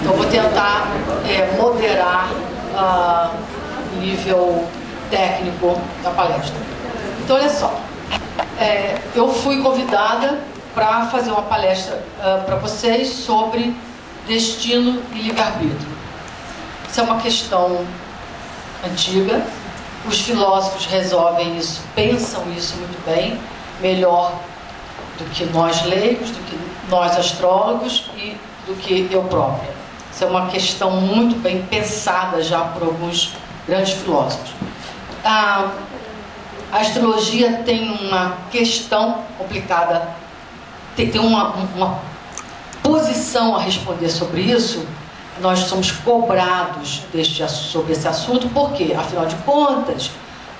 Então vou tentar moderar o nível técnico da palestra. Então olha só, eu fui convidada para fazer uma palestra para vocês sobre destino e livre-arbítrio. Isso é uma questão antiga, os filósofos resolvem isso, pensam isso muito bem, melhor do que nós leigos, do que nós astrólogos e do que eu própria. Isso é uma questão muito bem pensada já por alguns grandes filósofos. A astrologia tem uma questão complicada, tem uma posição a responder sobre isso. Nós somos cobrados sobre esse assunto, porque, afinal de contas,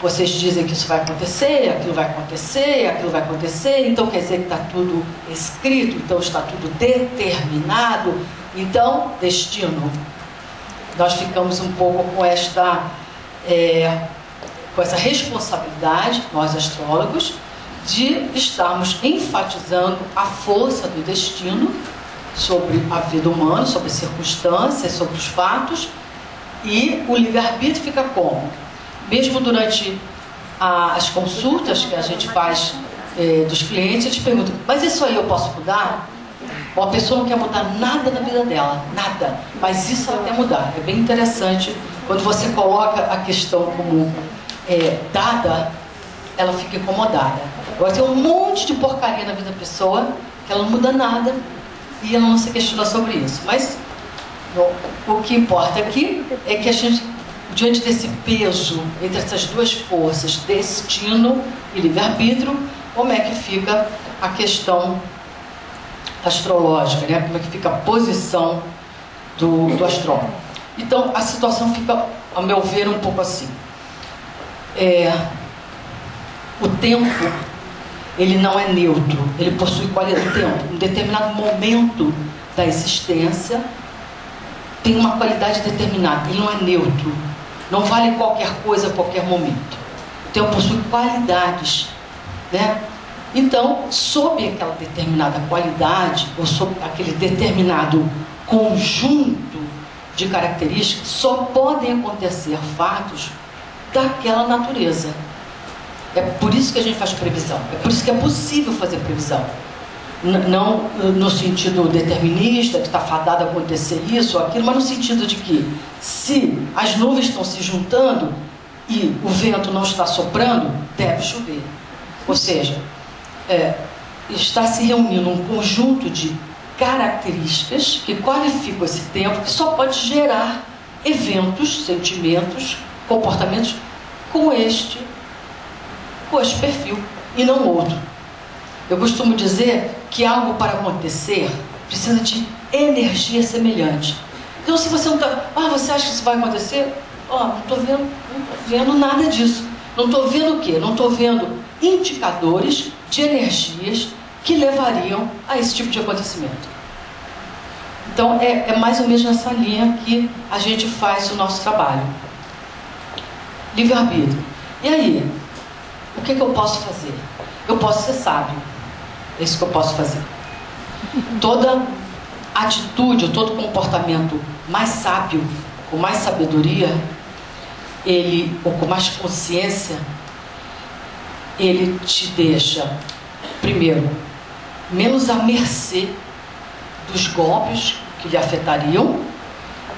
vocês dizem que isso vai acontecer, aquilo vai acontecer, aquilo vai acontecer, então quer dizer que está tudo escrito, então está tudo determinado, então, destino. Nós ficamos um pouco com essa responsabilidade, nós astrólogos, de estarmos enfatizando a força do destino sobre a vida humana, sobre as circunstâncias, sobre os fatos, e o livre-arbítrio fica como? Mesmo durante as consultas que a gente faz dos clientes, eles perguntam, mas isso aí eu posso mudar? Uma pessoa não quer mudar nada na vida dela, nada, mas isso ela quer mudar. É bem interessante, quando você coloca a questão como dada, ela fica incomodada. Agora tem um monte de porcaria na vida da pessoa, que ela não muda nada, e ela não se questiona sobre isso. Mas o que importa aqui é que a gente, diante desse peso entre essas duas forças, destino e livre-arbítrio, como é que fica a questão astrológica, né? Como é que fica a posição do astrólogo. Então a situação fica, a meu ver, um pouco assim. O tempo, ele não é neutro, ele possui qualidade. O tempo, em determinado momento da existência, tem uma qualidade determinada, ele não é neutro, não vale qualquer coisa a qualquer momento. O tempo possui qualidades, né? Então, sob aquela determinada qualidade, ou sob aquele determinado conjunto de características, só podem acontecer fatos daquela natureza. É por isso que a gente faz previsão, é por isso que é possível fazer previsão. Não no sentido determinista, que está fadado a acontecer isso ou aquilo, mas no sentido de que, se as nuvens estão se juntando e o vento não está soprando, deve chover. Ou seja, está se reunindo um conjunto de características que qualificam esse tempo, que só pode gerar eventos, sentimentos, comportamentos com este perfil e não outro. Eu costumo dizer que algo para acontecer precisa de energia semelhante. Então, se você não está... você acha que isso vai acontecer? Não estou vendo nada disso. Não estou vendo o quê? Não estou vendo indicadores de energias que levariam a esse tipo de acontecimento. Então, é mais ou menos nessa linha que a gente faz o nosso trabalho. Livre-arbítrio. E aí? O que eu posso fazer? Eu posso ser sábio. É isso que eu posso fazer. Toda atitude, ou todo comportamento mais sábio, com mais sabedoria, ou com mais consciência, ele te deixa, primeiro, menos à mercê dos golpes que lhe afetariam,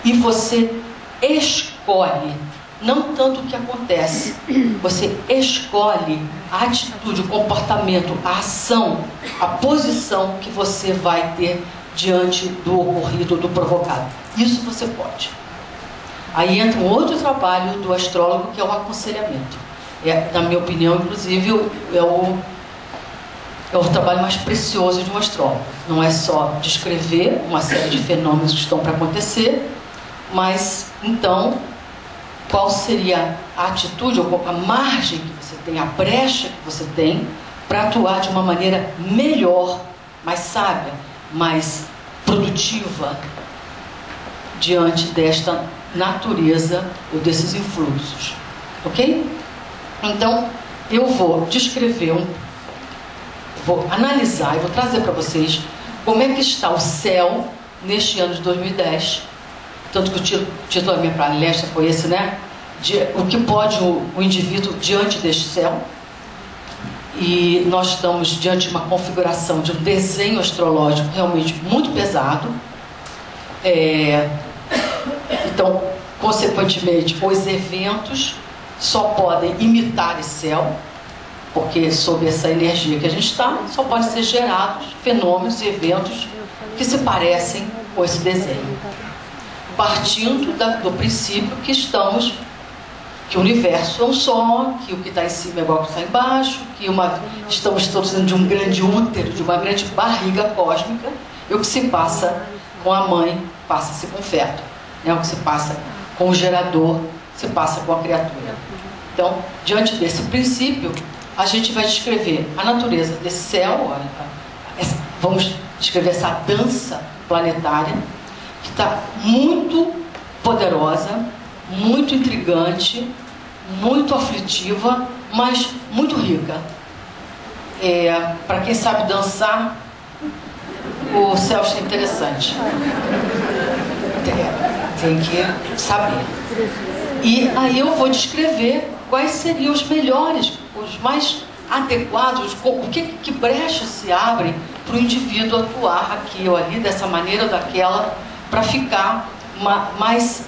e você escolhe, não tanto o que acontece, você escolhe a atitude, o comportamento, a ação, a posição que você vai ter diante do ocorrido, do provocado. Isso você pode. Aí entra um outro trabalho do astrólogo, que é o aconselhamento. Na minha opinião, inclusive, é o trabalho mais precioso de um astrólogo. Não é só descrever uma série de fenômenos que estão para acontecer, mas, então, qual seria a atitude, ou a margem que você tem, a brecha que você tem, para atuar de uma maneira melhor, mais sábia, mais produtiva, diante desta natureza ou desses influxos. Ok? Então, eu vou descrever, vou analisar e vou trazer para vocês como é que está o céu neste ano de 2010 tanto que o título da minha palestra foi esse, né? O que pode o indivíduo diante deste céu. E nós estamos diante de uma configuração, de um desenho astrológico realmente muito pesado. Então, consequentemente, os eventos só podem imitar esse céu, porque sob essa energia que a gente está, só podem ser gerados fenômenos e eventos que se parecem com esse desenho. Partindo do princípio que o universo é um só, que o que está em cima é igual ao que está embaixo, que estamos todos dentro de um grande útero, de uma grande barriga cósmica, e o que se passa com a mãe, passa-se com o feto. Né? O que se passa com o gerador, se passa com a criatura. Então, diante desse princípio, a gente vai descrever a natureza desse céu, vamos descrever essa dança planetária, que está muito poderosa, muito intrigante, muito aflitiva, mas muito rica. Para quem sabe dançar, o céu está interessante. Tem que saber. E aí eu vou descrever quais seriam os melhores, os mais adequados, o que brechas se abrem para o indivíduo atuar aqui ou ali, dessa maneira ou daquela, para ficar mais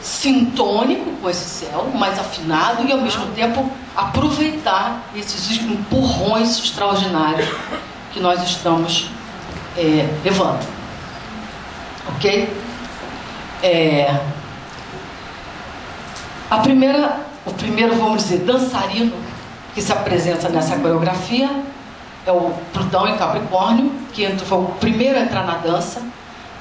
sintônico com esse céu, mais afinado, e ao mesmo tempo aproveitar esses empurrões extraordinários que nós estamos levando. Ok? O primeiro, vamos dizer, dançarino que se apresenta nessa coreografia é o Plutão em Capricórnio, que foi o primeiro a entrar na dança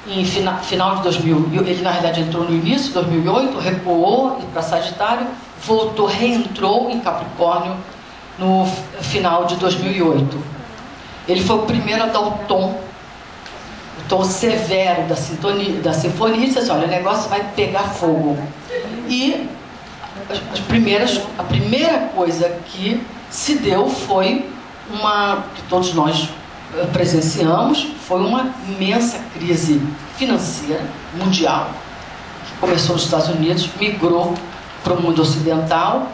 em final de 2000. Ele na realidade entrou no início de 2008, recuou para Sagitário, voltou, reentrou em Capricórnio no final de 2008. Ele foi o primeiro a dar o tom severo da sinfonia, e disse assim: olha, o negócio vai pegar fogo. E a primeira coisa que se deu foi que todos nós presenciamos, foi uma imensa crise financeira mundial, que começou nos Estados Unidos, migrou para o mundo ocidental,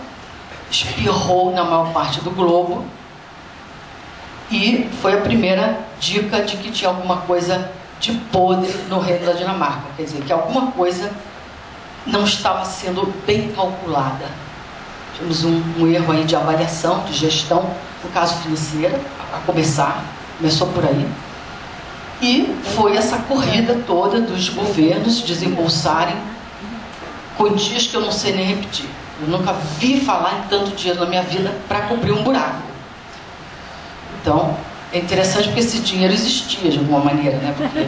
espirrou na maior parte do globo, e foi a primeira dica de que tinha alguma coisa de podre no reino da Dinamarca, quer dizer, que alguma coisa não estava sendo bem calculada. Tivemos um erro aí de avaliação, de gestão, no caso financeira, a começar, começou por aí. E foi essa corrida toda dos governos desembolsarem quantias que eu não sei nem repetir. Eu nunca vi falar em tanto dinheiro na minha vida para cobrir um buraco. Então, é interessante porque esse dinheiro existia de alguma maneira, né? Porque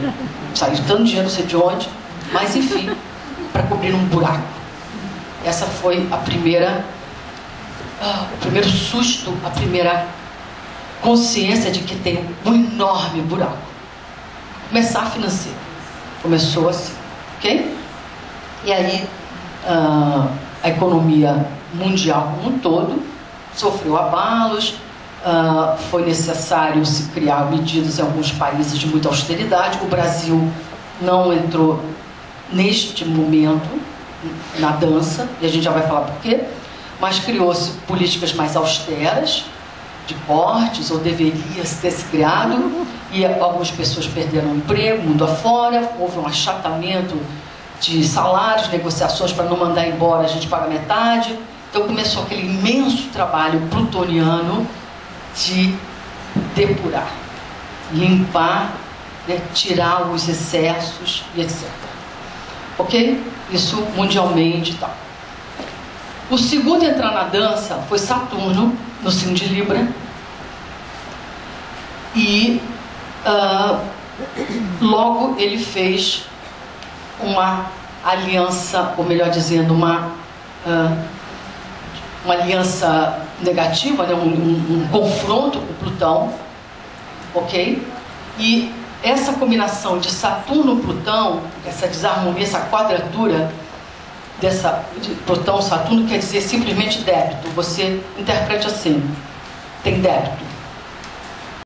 saiu tanto dinheiro, não sei de onde, mas enfim, para cobrir um buraco. Essa foi o primeiro susto, a primeira consciência de que tem um enorme buraco. Começar financeiro. Começou assim, ok? E aí, a economia mundial como um todo sofreu abalos, foi necessário se criar medidas em alguns países de muita austeridade. O Brasil não entrou neste momento na dança, e a gente já vai falar por quê, mas criou-se políticas mais austeras, de cortes, ou deveria ter se criado, e algumas pessoas perderam o emprego, mundo afora, houve um achatamento de salários, negociações para não mandar embora, a gente paga metade. Então começou aquele imenso trabalho plutoniano de depurar, limpar, né, tirar os excessos e etc. Ok? Isso mundialmente e tal. O segundo a entrar na dança foi Saturno, no signo de Libra. E logo ele fez uma aliança, ou melhor dizendo, uma aliança negativa, né? um confronto com Plutão, ok? E essa combinação de Saturno-Plutão, essa desarmonia, essa quadratura de Plutão-Saturno, quer dizer simplesmente débito. Você interprete assim: tem débito.